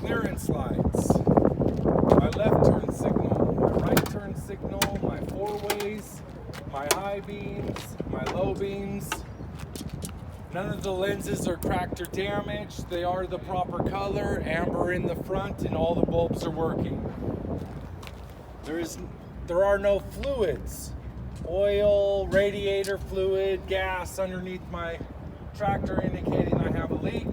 clearance lights, my left turn signal, my right turn signal, my four ways, my high beams, my low beams. None of the lenses are cracked or damaged. They are the proper color, amber in the front, and all the bulbs are working. There are no fluids, oil, radiator fluid, gas underneath my tractor indicating I have a leak.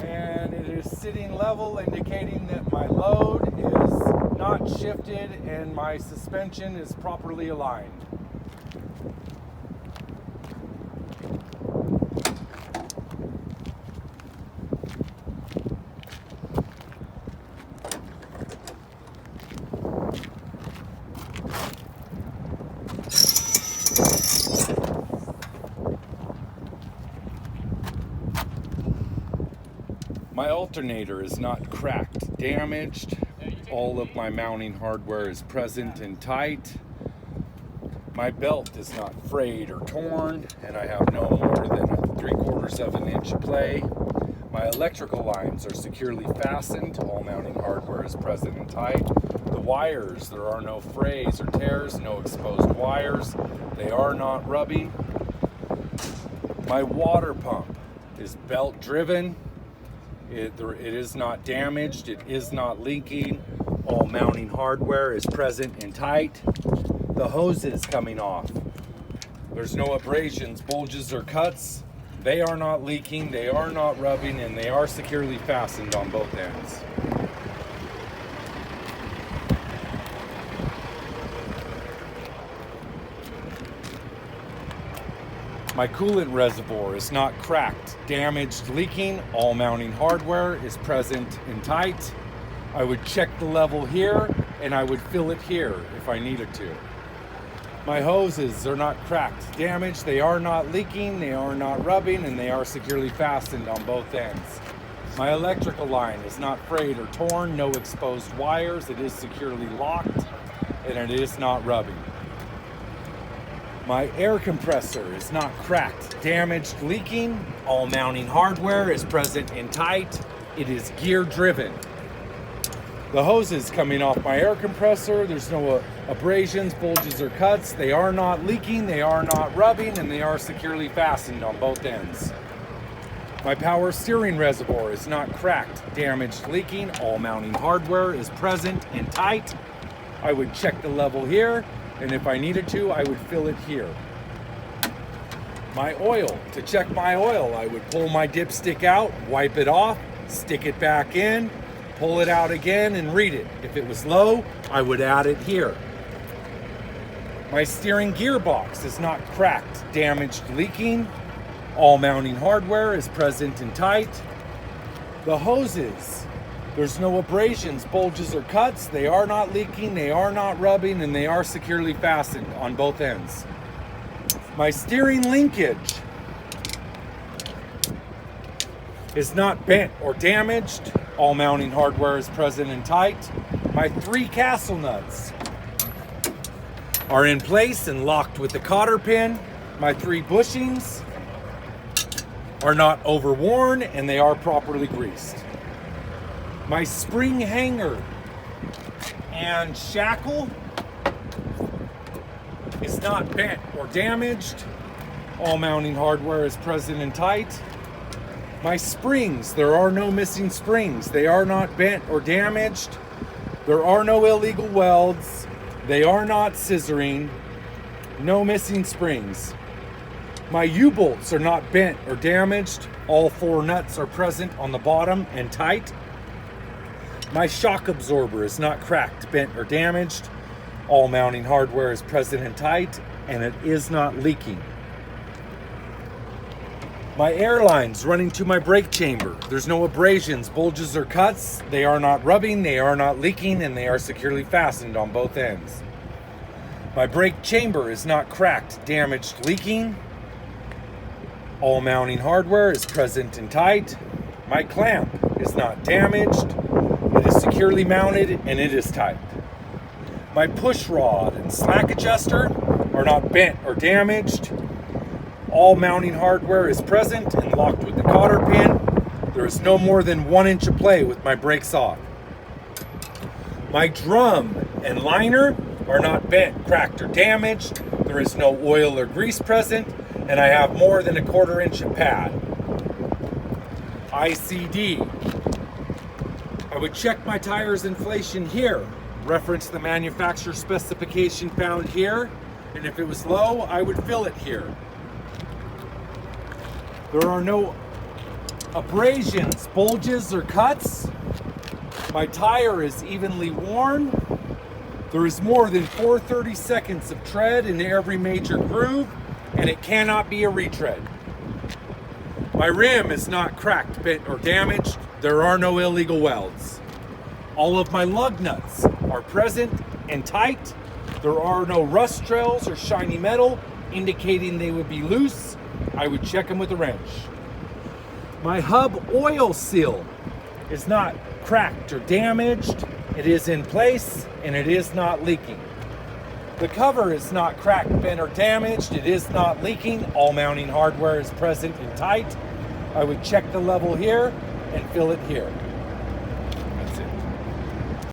And it is sitting level, indicating that my load is not shifted and my suspension is properly aligned. My alternator is not cracked, damaged. All of my mounting hardware is present and tight. My belt is not frayed or torn, and I have no more than 3/4 of an inch play. My electrical lines are securely fastened. All mounting hardware is present and tight. The wires, there are no frays or tears, no exposed wires. They are not rubbing. My water pump is belt driven. It is not damaged, it is not leaking. All mounting hardware is present and tight. The hose is coming off. There's no abrasions, bulges, or cuts. They are not leaking, they are not rubbing, and they are securely fastened on both ends. My coolant reservoir is not cracked, damaged, leaking. All mounting hardware is present and tight. I would check the level here and I would fill it here if I needed to. My hoses are not cracked, damaged. They are not leaking, they are not rubbing, and they are securely fastened on both ends. My electrical line is not frayed or torn, no exposed wires. It is securely locked and it is not rubbing. My air compressor is not cracked, damaged, leaking. All mounting hardware is present and tight. It is gear driven. The hoses coming off my air compressor, there's no abrasions, bulges, or cuts. They are not leaking, they are not rubbing, and they are securely fastened on both ends. My power steering reservoir is not cracked, damaged, leaking. All mounting hardware is present and tight. I would check the level here, and if I needed to, I would fill it here. My oil, to check my oil, I would pull my dipstick out, wipe it off, stick it back in, pull it out again and read it. If it was low, I would add it here. My steering gearbox is not cracked, damaged, leaking. All mounting hardware is present and tight. The hoses, there's no abrasions, bulges, or cuts. They are not leaking, they are not rubbing, and they are securely fastened on both ends. My steering linkage is not bent or damaged. All mounting hardware is present and tight. My 3 castle nuts are in place and locked with the cotter pin. My 3 bushings are not overworn and they are properly greased. My spring hanger and shackle is not bent or damaged. All mounting hardware is present and tight. My springs, there are no missing springs. They are not bent or damaged. There are no illegal welds. They are not scissoring. No missing springs. My U-bolts are not bent or damaged. All 4 nuts are present on the bottom and tight. My shock absorber is not cracked, bent, or damaged. All mounting hardware is present and tight, and it is not leaking. My air lines running to my brake chamber. There's no abrasions, bulges, or cuts. They are not rubbing, they are not leaking, and they are securely fastened on both ends. My brake chamber is not cracked, damaged, leaking. All mounting hardware is present and tight. My clamp is not damaged. It is securely mounted and it is tight. My push rod and slack adjuster are not bent or damaged. All mounting hardware is present and locked with the cotter pin. There is no more than 1 inch of play with my brakes off. My drum and liner are not bent, cracked, or damaged. There is no oil or grease present, and I have more than 1/4 inch of pad. ICD. I would check my tires inflation here, reference the manufacturer specification found here, and if it was low, I would fill it here. There are no abrasions, bulges, or cuts. My tire is evenly worn. There is more than 430 seconds of tread in every major groove, and it cannot be a retread. My rim is not cracked, bent, or damaged. There are no illegal welds. All of my lug nuts are present and tight. There are no rust trails or shiny metal indicating they would be loose. I would check them with a wrench. My hub oil seal is not cracked or damaged. It is in place and it is not leaking. The cover is not cracked, bent, or damaged. It is not leaking. All mounting hardware is present and tight. I would check the level here and fill it here.